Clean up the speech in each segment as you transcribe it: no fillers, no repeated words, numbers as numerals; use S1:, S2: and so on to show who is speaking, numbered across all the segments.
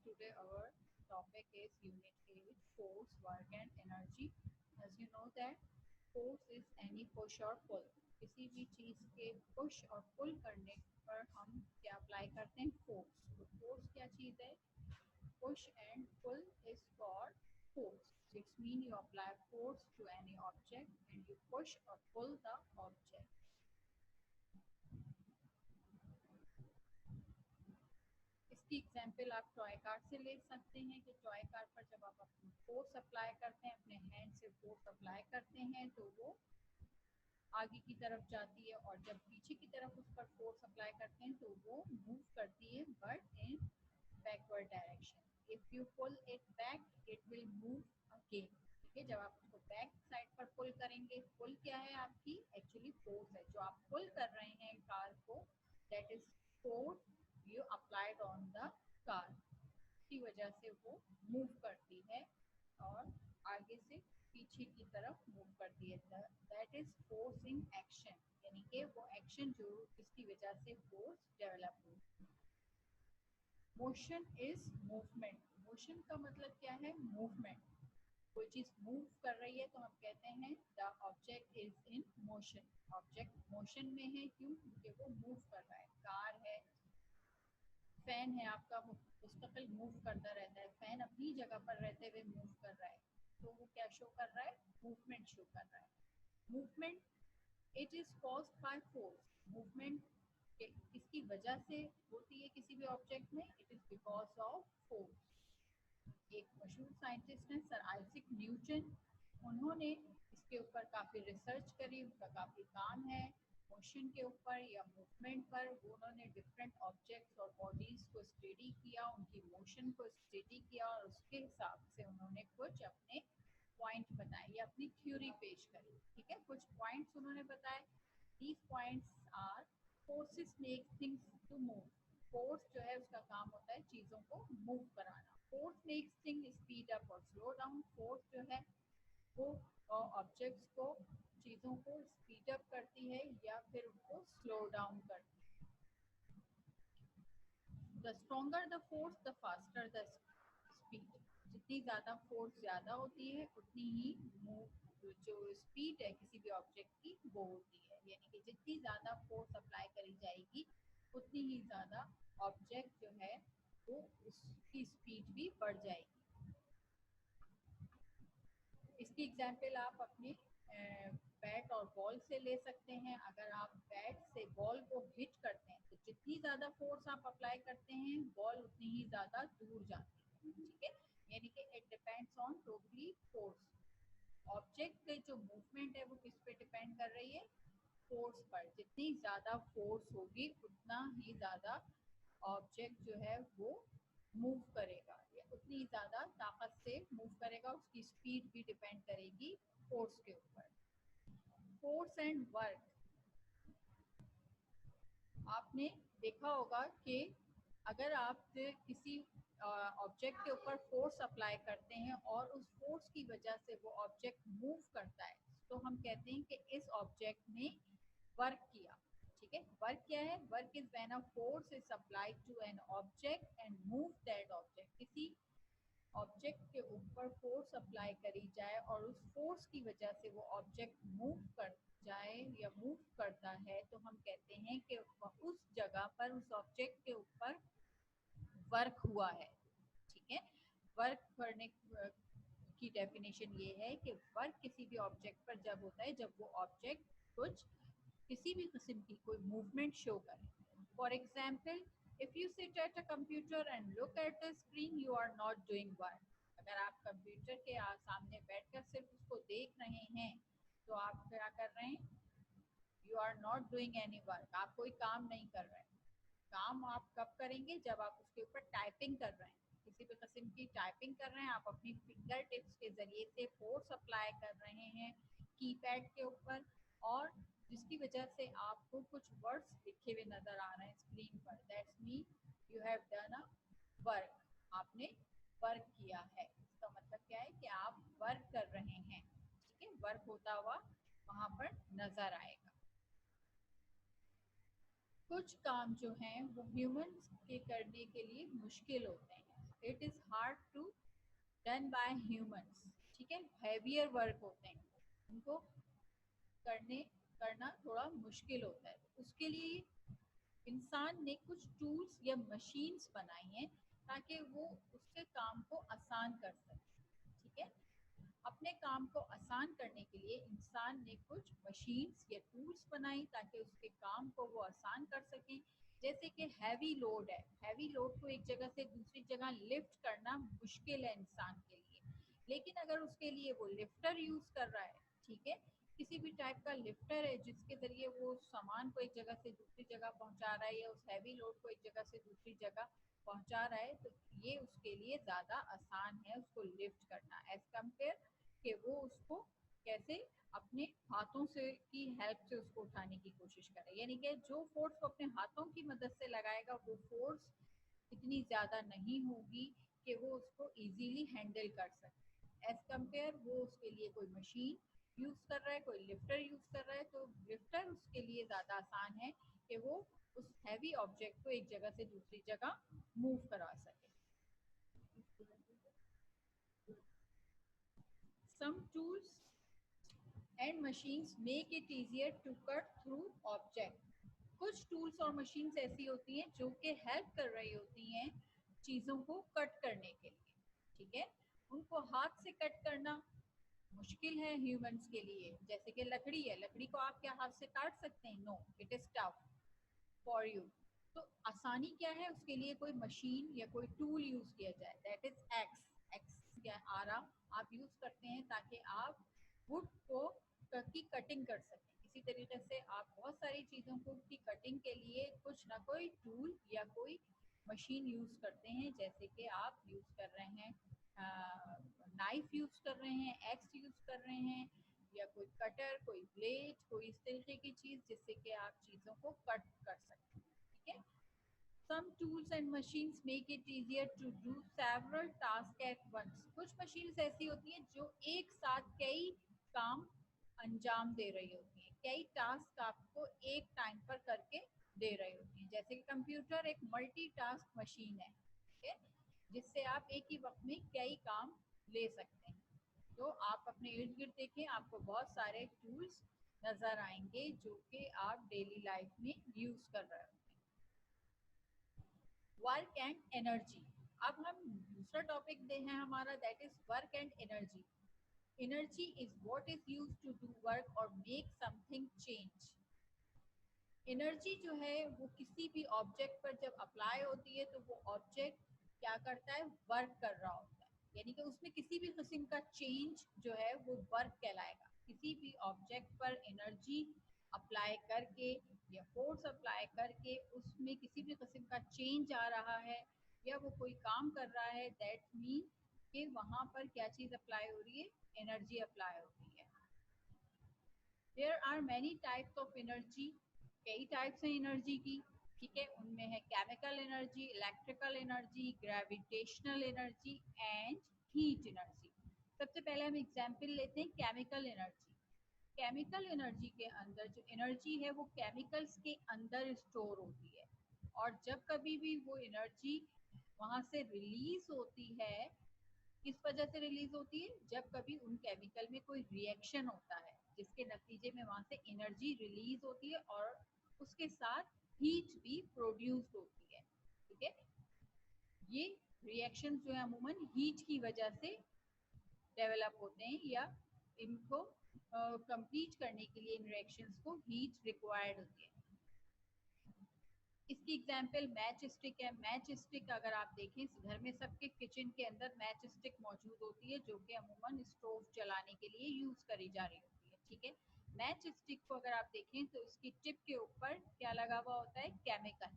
S1: Today our topic is Unit 8, Force, Work and Energy. As you know that force is any push or pull. किसी भी चीज़ के push और pull करने पर हम क्या अप्लाई करते हैं? फोर्स. तो फोर्स क्या चीज़ है? Push and pull is for force. It means you apply force to any object and you push or pull the object. इसकी एग्जाम्पल आप टॉय कार से ले सकते हैं कि टॉय कार पर जब आप अपनी फोर्स अप्लाई करते हैं, अपने हैंड से फोर्स अप्लाई करते हैं तो वो आगे की तरफ जाती है, और जब पीछे की तरफ उस पर फोर्स अप्लाई करते हैं तो वो मूव करती है but in backward direction. If you pull it back it will move again. ठीक है, जब आप उसको बैक साइड पर पुल करेंगे, पुल क्या है? आपकी एक्चुअली फोर्स है जो आप पुल कर रहे हैं कार को, that is force you applied on the car. की वजह से वो मूव करती है और आगे से पीछे की तरफ मूव करती है. That is force in action, यानी कि वो एक्शन जो जिसकी वजह से फोर्स डेवलप हुई. Motion is movement. मोशन का मतलब क्या है? मूवमेंट. कोई चीज मूव कर रही है तो हम कहते हैं the object is in motion. Object motion में है, क्यों? क्योंकि वो मूव कर रहा है. कार है, फैन है आपका, वो मुस्तकिल मूव करता रहता है. फैन अपनी जगह पर रहते हुए मूव कर रहा है, तो वो क्या शो कर रहा है? मूवमेंट शो कर रहा है. Movement it is caused by force. Movement किसकी वजह से होती है किसी भी ऑब्जेक्ट में? It is because of force. एक मशहूर साइंटिस्ट हैं सर आइजैक न्यूटन. उन्होंने इसके ऊपर काफ़ी रिसर्च करी. उनका काफ़ी काम है मोशन के ऊपर या मूवमेंट पर. उन्होंने डिफरेंट ऑब्जेक्ट्स और बॉडीज़ को स्टडी किया, उनकी मोशन को स्टडी किया और उसके हिसाब से उन्होंने कुछ अपने पॉइंट बताए या अपनी थ्योरी पेश करी. ठीक है, कुछ पॉइंट्स उन्होंने बताए. These points are forces make things to move. Force जो है उसका काम होता है चीज़ों को मूव कराना. Force makes thing speed up और स्लो डाउन. फोर्स जो है वो ऑब्जेक्ट्स को, चीज़ों को स्पीड अप करती है या फिर उनको स्लो डाउन करती है. The stronger the force the faster the speed. जितनी ज़्यादा फोर्स ज़्यादा होती है उतनी ही मूव जो स्पीड है किसी भी ऑब्जेक्ट की वो होती है. यानी कि जितनी ज़्यादा फोर्स अप्लाई करी जाएगी उतनी ही ज़्यादा ऑब्जेक्ट जो है वो उसकी स्पीड भी बढ़ जाएगी. इसकी एग्जाम्पल आप अपने बैट और बॉल से ले सकते हैं. अगर आप बैट से बॉल को हिट करते हैं तो जितनी ज़्यादा फोर्स आप अप्लाई करते हैं बॉल उतनी ही ज़्यादा दूर जाती है. ठीक है, यानी कि it depends on totally force. Object के जो मूवमेंट है वो किस पे डिपेंड कर रही है? फोर्स पर. जितनी ज़्यादा फोर्स होगी उतना ही ज़्यादा ऑब्जेक्ट जो है वो मूव करेगा या उतनी ज़्यादा ताकत से मूव करेगा. उसकी स्पीड भी डिपेंड करेगी फोर्स के ऊपर. Force and work. आपने देखा होगा कि अगर आप किसी ऑब्जेक्ट के ऊपर फोर्स अप्लाई करते हैं और उस फोर्स की वजह से वो ऑब्जेक्ट मूव करता है तो हम कहते हैं कि इस ऑब्जेक्ट ने वर्क किया. ठीक है, वर्क क्या है? Work is when a force is applied to an object and move that object. किसी ऑब्जेक्ट के ऊपर फोर्स अप्लाई करी जाए और उस फोर्स की वजह से वो ऑब्जेक्ट मूव कर जाए या मूव करता है तो हम कहते हैं कि उस जगह पर उस ऑब्जेक्ट के ऊपर वर्क हुआ है. ठीक है, वर्क करने की डेफिनेशन ये है कि वर्क किसी भी ऑब्जेक्ट पर जब होता है जब वो ऑब्जेक्ट कुछ किसी भी किस्म की कोई मूवमेंट शो करे. For example, if you sit at a computer and look at the screen you are not doing work. अगर आप कंप्यूटर के सामने बैठकर सिर्फ उसको देख रहे हैं तो आप क्या कर रहे हैं? You are not doing any work. आप कोई काम नहीं कर रहे हैं. काम आप कब करेंगे? जब आप उसके ऊपर टाइपिंग कर रहे हैं, किसी भी किस्म की टाइपिंग कर रहे हैं. आप अपनी फिंगर टिप्स के जरिए से फोर्स अप्लाई कर रहे हैं कीपैड के ऊपर और जिसकी वजह से आपको कुछ वर्ड्स लिखे हुए नजर आ रहे हैं स्क्रीन पर. That's mean you have done a work. आपने वर्क किया है. इसका मतलब क्या है कि आप वर्क कर रहे हैं. ठीक है, वर्क होता हुआ वहां पर नजर आएगा. कुछ काम जो हैं वो ह्यूमंस के करने के लिए मुश्किल होते हैं. It is hard to done by humans, ठीक है, हैवियर वर्क होते हैं, उनको करना थोड़ा मुश्किल होता है। उसके लिए इंसान ने कुछ टूल्स या मशीन्स बनाई हैं ताकि वो उसके काम को आसान कर सके, ठीक है। अपने काम को आसान करने के लिए इंसान ने कुछ मशीन्स या टूल्स बनाई ताकि उसके काम को वो आसान कर सकें। जैसे कि हैवी लोड है, हैवी लोड को एक जगह से दूसरी जगह लिफ्ट करना मुश्किल है इंसान के लिए, लेकिन अगर उसके लिए वो लिफ्टर यूज कर रहा है, ठीक है, किसी भी टाइप का लिफ्टर है जिसके जरिए वो सामान को एक जगह से दूसरी जगह पहुंचा रहा है या उस हैवी लोड को एक जगह से दूसरी जगह पहुंचा रहा है, तो ये उसके लिए ज्यादा आसान है उसको लिफ्ट करना एज कम्पेयर कि वो उसको कैसे अपने हाथों से की हेल्प से उसको उठाने की कोशिश करे। यानी कि जो फोर्स वो अपने हाथों की मदद से लगाएगा वो फोर्स इतनी ज्यादा नहीं होगी कि वो उसको इजीली हैंडल कर सके एज कम्पेयर वो उसके लिए कोई मशीन यूज कर रहा है, कोई लिफ्टर यूज कर रहा है, तो लिफ्टर उसके लिए ज्यादा आसान है कि वो उस हैवी ऑब्जेक्ट को एक जगह से दूसरी जगह मूव करवा सके। Some tools and machines make it easier to cut through object। कुछ टूल्स और मशीन्स ऐसी होती हैं जो कि हेल्प कर रही होती हैं चीजों को कट करने के लिए, ठीक है। उनको हाथ से कट करना मुश्किल है ह्यूमंस के लिए। जैसे कि लकड़ी है, लकड़ी को आप क्या हाथ से काट सकते हैं? No, it is tough for you. तो आसानी क्या है, उसके लिए कोई मशीन या कोई टूल यूज किया जाए, दैट इज एक्स। एक्स या आरा आप यूज करते हैं ताकि आप वुड को की कटिंग कर सकें। इसी तरीके से आप बहुत सारी चीज़ों को की कटिंग के लिए कुछ ना कोई टूल या कोई मशीन यूज करते हैं। जैसे कि आप यूज कर रहे हैं नाइफ यूज कर रहे हैं, एक्स यूज कर रहे हैं, या कोई कटर, कोई ब्लेड, कोई इस तरीके की चीज जिससे कि आप चीजों को कट कर सकते हैं, ठीक है। Some tools and machines make it easier to do several tasks at once। कुछ मशीन्स ऐसी होती हैं जो एक साथ कई काम अंजाम दे रही होती हैं, कई टास्क आपको एक टाइम पर करके दे रही होती हैं। जैसे कि कंप्यूटर एक मल्टीटास्क मशीन है, ठीक है, जिससे आप एक ही वक्त में कई काम ले सकते हैं। तो आप अपने इर्द गिर्द देखें, आपको बहुत सारे टूल्स नजर आएंगे जो कि आप डेली लाइफ में यूज कर रहे होंगे। Work and energy. अब हम दूसरा टॉपिक दे हैं हमारा, that is work and energy. Energy is what is used to do work और मेक समथिंग चेंज। एनर्जी जो है वो किसी भी ऑब्जेक्ट पर जब अप्लाई होती है तो वो ऑब्जेक्ट क्या करता है, वर्क कर रहा होता है। यानी कि उसमें किसी भी किस्म का चेंज जो है वो वर्क कहलाएगा। किसी भी ऑब्जेक्ट पर एनर्जी अप्लाई करके या फोर्स अप्लाई करके उसमें किसी भी किस्म का चेंज आ रहा है या वो कोई काम कर रहा है, दैट मीन कि वहां पर क्या चीज अप्लाई हो रही है, एनर्जी अप्लाई हो रही है। There are many types of energy. कई टाइप्स हैं एनर्जी की, ठीक है। उनमें है chemical energy, electrical energy, gravitational energy and heat energy. सबसे पहले हम एग्जांपल लेते हैं केमिकल एनर्जी। केमिकल एनर्जी के अंदर जो एनर्जी है वो केमिकल्स के अंदर स्टोर होती है, और जब कभी भी वो एनर्जी वहां से रिलीज होती है, किस वजह से रिलीज होती है, जब कभी उन केमिकल में कोई रिएक्शन होता है जिसके नतीजे में वहां से एनर्जी रिलीज होती है और उसके साथ हीट भी प्रोड्यूस होती है, ठीक है। ये रिएक्शन जो है अमूमन हीट की वजह से डेवलप होते हैं, या इनको कंप्लीट करने के लिए इन रिएक्शंस को हीट रिक्वायर्ड होती है। इसकी एग्जाम्पल मैच स्टिक है। मैच स्टिक अगर आप देखें, घर में सबके किचन के अंदर मैच स्टिक मौजूद होती है जो कि अमूमन स्टोव जलाने के लिए यूज करी जा रही होती है, ठीक है। मैच स्टिक को अगर आप देखें तो इसकी टिप के ऊपर क्या लगा हुआ होता है, केमिकल,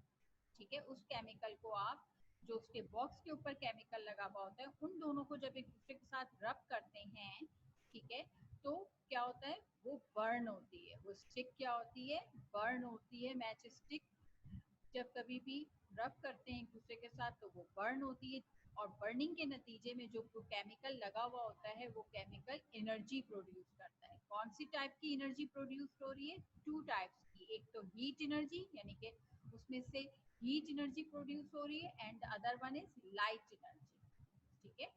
S1: ठीक है। उस केमिकल को आप, जो उसके बॉक्स के ऊपर केमिकल लगा हुआ होता है, उन दोनों को जब एक दूसरे के साथ रब करते हैं, ठीक है, तो क्या होता है, वो बर्न होती है। वो स्टिक क्या होती है, बर्न होती है। मैच स्टिक जब कभी भी रब करते हैं एक दूसरे के साथ तो वो बर्न होती है, और बर्निंग के नतीजे में जो केमिकल लगा हुआ होता है वो केमिकल एनर्जी प्रोड्यूस करता है। कौन सी टाइप की एनर्जी प्रोड्यूस हो रही है, टू टाइप्स की। एक तो हीट एनर्जी, यानी कि उसमें से हीट एनर्जी प्रोड्यूस हो रही है, and other one is light energy. ठीक है।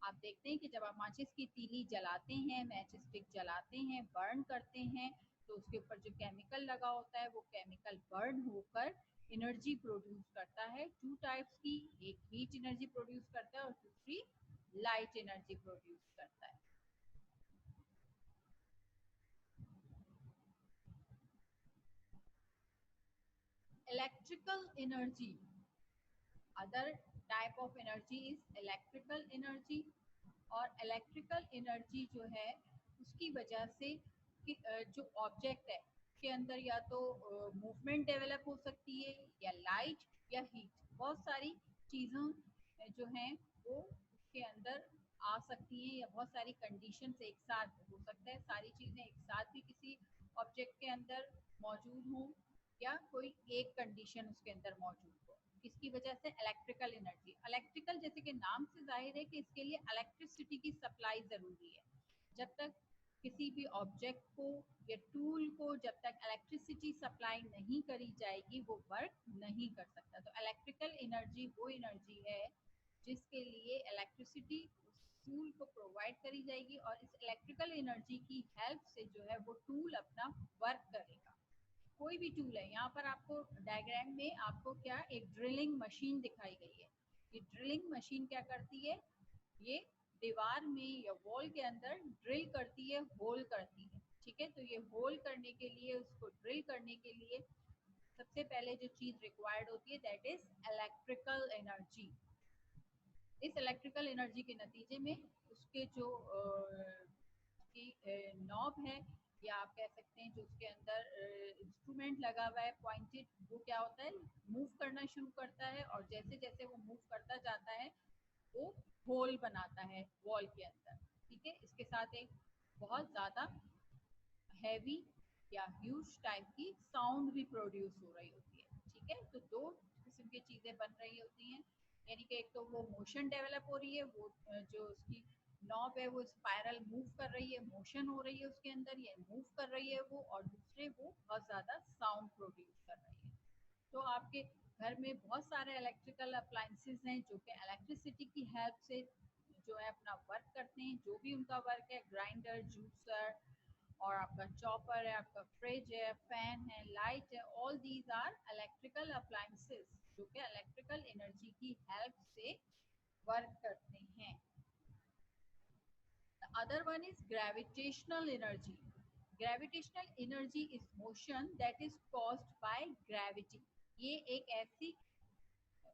S1: आप देखते हैं कि जब आप माचिस की तीली जलाते हैं, मैच स्टिक जलाते हैं, बर्न करते हैं, तो उसके ऊपर जो केमिकल लगा होता है वो केमिकल बर्न होकर एनर्जी प्रोड्यूस करता है। टू टाइप्स की, एक हीट एनर्जी प्रोड्यूस करता है और दूसरी लाइट एनर्जी प्रोड्यूस करता है। Electrical energy, other type of energy is electrical energy. और इलेक्ट्रिकल एनर्जी जो है उसकी वजह से जो ऑब्जेक्ट है के अंदर या तो मूवमेंट डेवलप हो सकती है, या लाइट या हीट, बहुत सारी चीज़ों जो हैं वो उसके अंदर आ सकती हैं, या बहुत सारी कंडीशन एक साथ हो सकता है, सारी चीज़ें एक साथ भी किसी ऑब्जेक्ट के अंदर मौजूद हों, या कोई एक कंडीशन उसके अंदर मौजूद हो। किसकी वजह से? Electrical energy. इलेक्ट्रिकल जैसे कि नाम से जाहिर है कि इसके लिए इलेक्ट्रिसिटी की सप्लाई ज़रूरी है। जब तक किसी भी ऑब्जेक्ट को या टूल को जब तक इलेक्ट्रिसिटी सप्लाई नहीं करी जाएगी वो वर्क नहीं कर सकता। तो इलेक्ट्रिकल एनर्जी वो एनर्जी है जिसके लिए इलेक्ट्रिसिटी उस टूल को प्रोवाइड करी जाएगी, और इस इलेक्ट्रिकल एनर्जी की हेल्प से जो है वो टूल अपना वर्क करेगा। कोई भी टूल है, यहाँ पर आपको डायग्राम में आपको क्या एक ड्रिलिंग मशीन दिखाई गई है। ये ड्रिलिंग मशीन क्या करती है? ये दीवार में या वॉल के अंदर ड्रिल करती है, होल करती है। ठीक है, तो ये होल करने के लिए, उसको ड्रिल करने के लिए सबसे पहले जो चीज रिक्वायर्ड होती है दैट इज इलेक्ट्रिकल एनर्जी। इस इलेक्ट्रिकल एनर्जी के नतीजे में उसके जो नॉब है, या आप कह सकते हैं जो उसके अंदर इंस्ट्रूमेंट लगा हुआ है पॉइंटेड, वो क्या होता है? मूव करना शुरू करता है, और जैसे जैसे वो मूव करता जाता है वो होल बनाता है वॉल के अंदर। ठीक है, इसके साथ एक बहुत ज़्यादा हैवी या ह्यूज टाइप की साउंड भी प्रोड्यूस हो रही होती है। ठीक है, तो दो किस्म की चीज़ें बन रही होती हैं, यानी कि एक तो वो मोशन डेवलप हो रही है, वो जो उसकी नॉब है वो स्पाइरल मूव कर रही है, मोशन हो रही है उसके अंदर, ये मूव कर रही है वो, और दूसरे वो बहुत ज़्यादा साउंड प्रोड्यूस कर रही है। तो आपके घर में बहुत सारे इलेक्ट्रिकल अप्लायंसेस हैं जो कि इलेक्ट्रिसिटी की हेल्प से जो है अपना वर्क करते हैं। जो भी उनका वर्क है, ग्राइंडर, जूसर, और आपका चॉपर है, आपका फ्रिज है, फैन है, लाइट है, all these are electrical appliances जो कि इलेक्ट्रिकल एनर्जी की हेल्प से वर्क करते हैं। The other one is gravitational energy. Gravitational energy is motion that is caused by gravity. ये एक ऐसी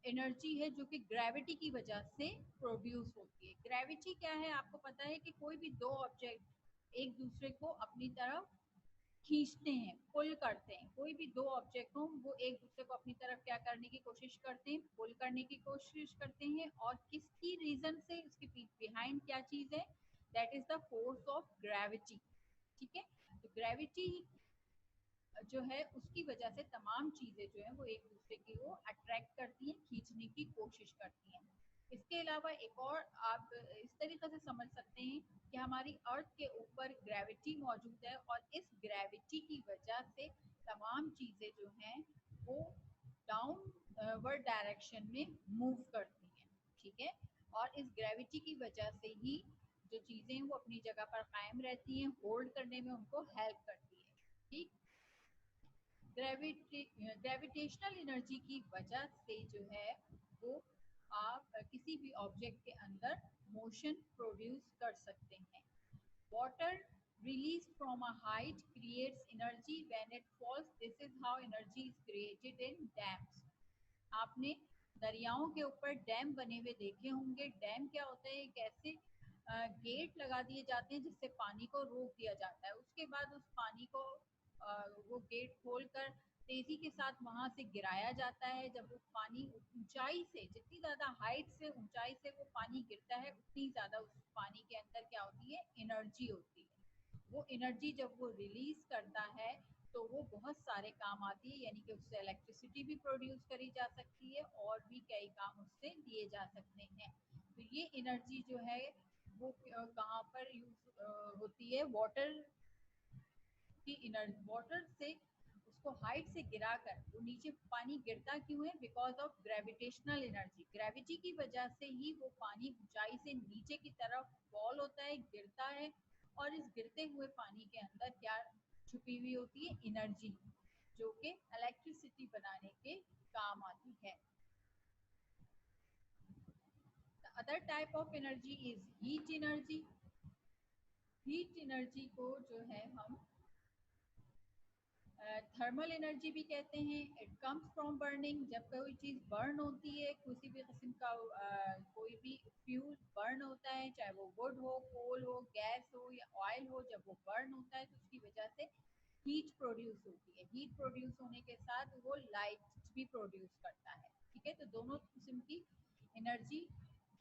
S1: एनर्जी है जो कि ग्रेविटी की वजह से प्रोड्यूस होती है। ग्रेविटी क्या है? आपको पता है कि कोई भी दो ऑब्जेक्ट एक दूसरे को अपनी तरफ खींचते हैं, पुल करते हैं। कोई भी दो ऑब्जेक्ट हो वो एक दूसरे को अपनी तरफ क्या करने की कोशिश करते हैं? पुल करने की कोशिश करते हैं। और किसकी रीजन से? उसके बिहाइंड क्या चीज है? That is the force of gravity. ठीक है, तो ग्रेविटी जो है उसकी वजह से तमाम चीजें जो है वो एक दूसरे की वो अट्रैक्ट करती हैं, खींचने की कोशिश करती हैं। इसके अलावा एक और आप इस तरीके से समझ सकते हैं कि हमारी अर्थ के ऊपर ग्रेविटी मौजूद है, और इस ग्रेविटी की वजह से तमाम चीजें जो हैं वो डाउनवर्ड डायरेक्शन में मूव करती हैं। ठीक है, और इस ग्रेविटी की वजह से ही जो चीजें हैं वो अपनी जगह पर कायम रहती हैं, होल्ड करने में उनको हेल्प करती है। ठीक, ग्रेविटेशनल एनर्जी की वजह से जो है वो आप किसी भी ऑब्जेक्ट के अंदर मोशन प्रोड्यूस कर सकते हैं। Water released from a height creates energy when it falls. This is how energy is created in dams. आपने दरियाओं के ऊपर डैम बने हुए देखे होंगे। डैम क्या होता है? एक ऐसे गेट लगा दिए जाते हैं जिससे पानी को रोक दिया जाता है। उसके बाद उस पानी को वो गेट खोलकर तेजी के साथ वहां से गिराया जाता है। जब वो पानी ऊंचाई से, जितनी ज्यादा हाइट से ऊंचाई से वो पानी गिरता है उतनी ज्यादा उस पानी के अंदर क्या होती है? एनर्जी होती है। वो एनर्जी जब वो रिलीज करता है तो वो बहुत सारे काम आती है, यानी कि उससे इलेक्ट्रिसिटी भी प्रोड्यूस करी जा सकती है और भी कई काम उससे लिए जा सकते हैं। तो ये एनर्जी जो है वो कहाँ पर यूज होती है? वाटर की एनर्जी, वाटर से उसको उसको हाइट से गिराकर वो नीचे पानी गिरता क्यों है? Because of gravitational energy, gravity की वजह से ही वो पानी ऊंचाई से नीचे की तरफ फॉल होता है, गिरता है। और इस गिरते हुए पानी के अंदर क्या छुपी हुई होती है? एनर्जी, जो कि इलेक्ट्रिसिटी बनाने के काम आती है। The other type of energy is heat energy. Heat energy को जो है हम थर्मल एनर्जी भी कहते हैं। इट कम्स फ्रॉम बर्निंग, जब कोई चीज़ बर्न होती है, किसी भी किस्म का कोई भी फ्यूल बर्न होता है, चाहे वो वुड हो, कोल हो, गैस हो या ऑयल हो, जब वो बर्न होता है तो उसकी वजह से हीट प्रोड्यूस होती है। हीट प्रोड्यूस होने के साथ वो लाइट भी प्रोड्यूस करता है। ठीक है, तो दोनों किस्म की एनर्जी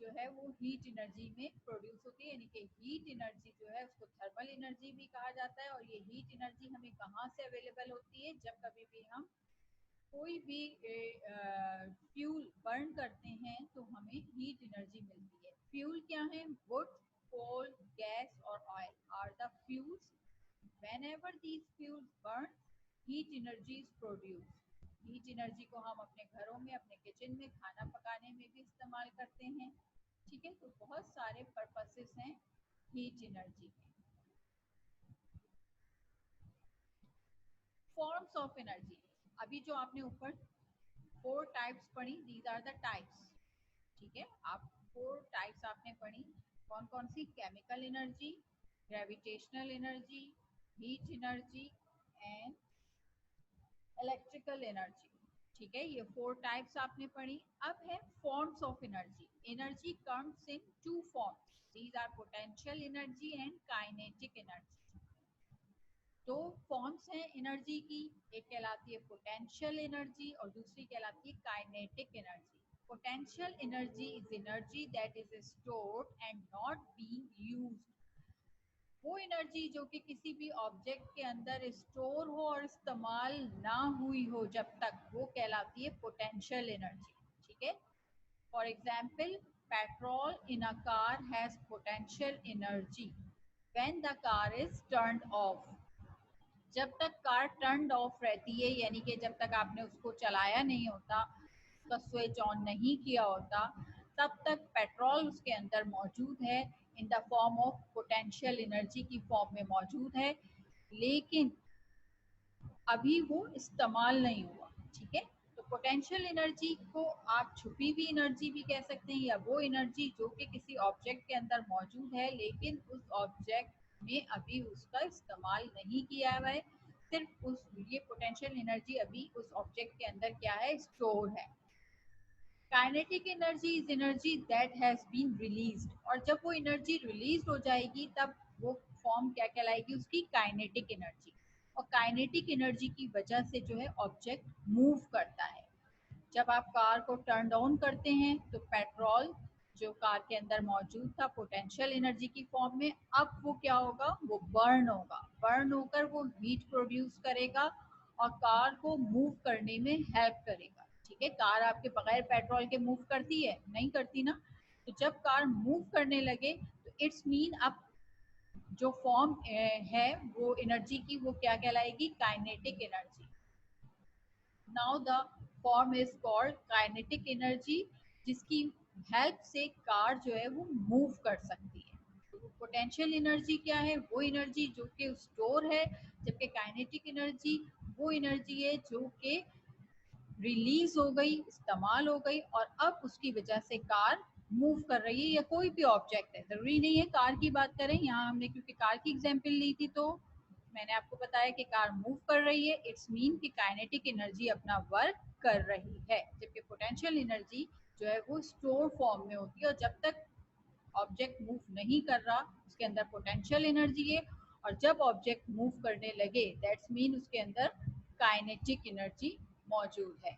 S1: जो है वो हीट एनर्जी में प्रोड्यूस होती है, यानी कि हीट एनर्जी जो है उसको थर्मल एनर्जी भी कहा जाता है। और ये हीट एनर्जी हमें कहाँ से अवेलेबल होती है? जब कभी भी हम कोई भी फ्यूल बर्न करते हैं तो हमें हीट एनर्जी मिलती है। फ्यूल क्या है? वुड, कोल, गैस और oil are the fuels. whenever these fuels burn, heat energy is produced. Heat energy को हम अपने घरों में, अपने किचन में खाना पकाने में भी इस्तेमाल करते हैं। ठीक है, तो बहुत सारे पर्पसेस हैं हीट एनर्जी के। फॉर्म्स ऑफ एनर्जी, अभी जो आपने ऊपर 4 टाइप्स पढ़ी, दीज आर द टाइप्स। ठीक है, आप 4 टाइप्स आपने पढ़ी। कौन कौन सी? Chemical energy, gravitational energy, heat energy and electrical energy. ठीक है, ये 4 टाइप्स आपने पढ़ी। अब है forms of energy. Energy comes in 2 forms, these are potential energy and kinetic energy. दो फॉर्म्स हैं एनर्जी की, एक कहलाती है पोटेंशियल एनर्जी और दूसरी कहलाती है kinetic energy. Potential energy is energy that is stored and not being used. वो एनर्जी जो कि किसी भी ऑब्जेक्ट के अंदर स्टोर हो और इस्तेमाल ना हुई हो जब तक, वो कहलाती है पोटेंशियल एनर्जी। ठीक है, for example, petrol in a car has potential energy when the car is turned of. जब तक कार टर्न्ड ऑफ रहती है, यानी कि जब तक आपने उसको चलाया नहीं होता, उसका स्विच ऑन नहीं किया होता, तब तक पेट्रोल उसके अंदर मौजूद है, in the form of potential energy की फॉर्म में मौजूद है, लेकिन अभी वो इस्तेमाल नहीं हुआ। ठीक है, तो पोटेंशियल एनर्जी को आप छुपी हुई एनर्जी भी कह सकते हैं, या वो एनर्जी जो कि किसी ऑब्जेक्ट के अंदर मौजूद है लेकिन उस ऑब्जेक्ट में अभी उसका इस्तेमाल नहीं किया हुआ है, सिर्फ उस ये पोटेंशियल एनर्जी अभी उस ऑब्जेक्ट के अंदर क्या है? स्टोर है। Kinetic energy is energy that has been released, और जब वो एनर्जी रिलीज हो जाएगी तब वो फॉर्म क्या कहलाएगी? उसकी काइनेटिक एनर्जी। और काइनेटिक एनर्जी की वजह से जो है ऑब्जेक्ट मूव करता है। जब आप कार को टर्न ऑन करते हैं तो पेट्रोल जो कार के अंदर मौजूद था पोटेंशियल एनर्जी की फॉर्म में, अब वो क्या होगा? वो बर्न होगा। बर्न होकर वो हीट प्रोड्यूस करेगा और कार को मूव करने में हेल्प करेगा। ठीक है, कार आपके बगैर पेट्रोल के मूव करती है? नहीं करती ना। तो जब कार मूव करने लगे तो इट्स मीन अब जो फॉर्म है वो एनर्जी की, वो क्या कहलाएगी? Kinetic energy. Now the form is called kinetic energy, जिसकी हेल्प से कार जो है वो मूव कर सकती है। तो पोटेंशियल एनर्जी क्या है? वो एनर्जी जो कि स्टोर है, जबकि काइनेटिक एनर्जी वो एनर्जी है जो कि रिलीज हो गई, इस्तेमाल हो गई और अब उसकी वजह से कार मूव कर रही है, या कोई भी ऑब्जेक्ट है, जरूरी नहीं है कार की बात करें। यहाँ हमने क्योंकि कार की एग्जाम्पल ली थी तो मैंने आपको बताया कि कार मूव कर रही है, इट्स मीन कि काइनेटिक एनर्जी अपना वर्क कर रही है। जबकि पोटेंशियल एनर्जी जो है वो स्टोर फॉर्म में होती है, और जब तक ऑब्जेक्ट मूव नहीं कर रहा उसके अंदर पोटेंशियल एनर्जी है, और जब ऑब्जेक्ट मूव करने लगे दैट्स मीन उसके अंदर काइनेटिक एनर्जी मौजूद है।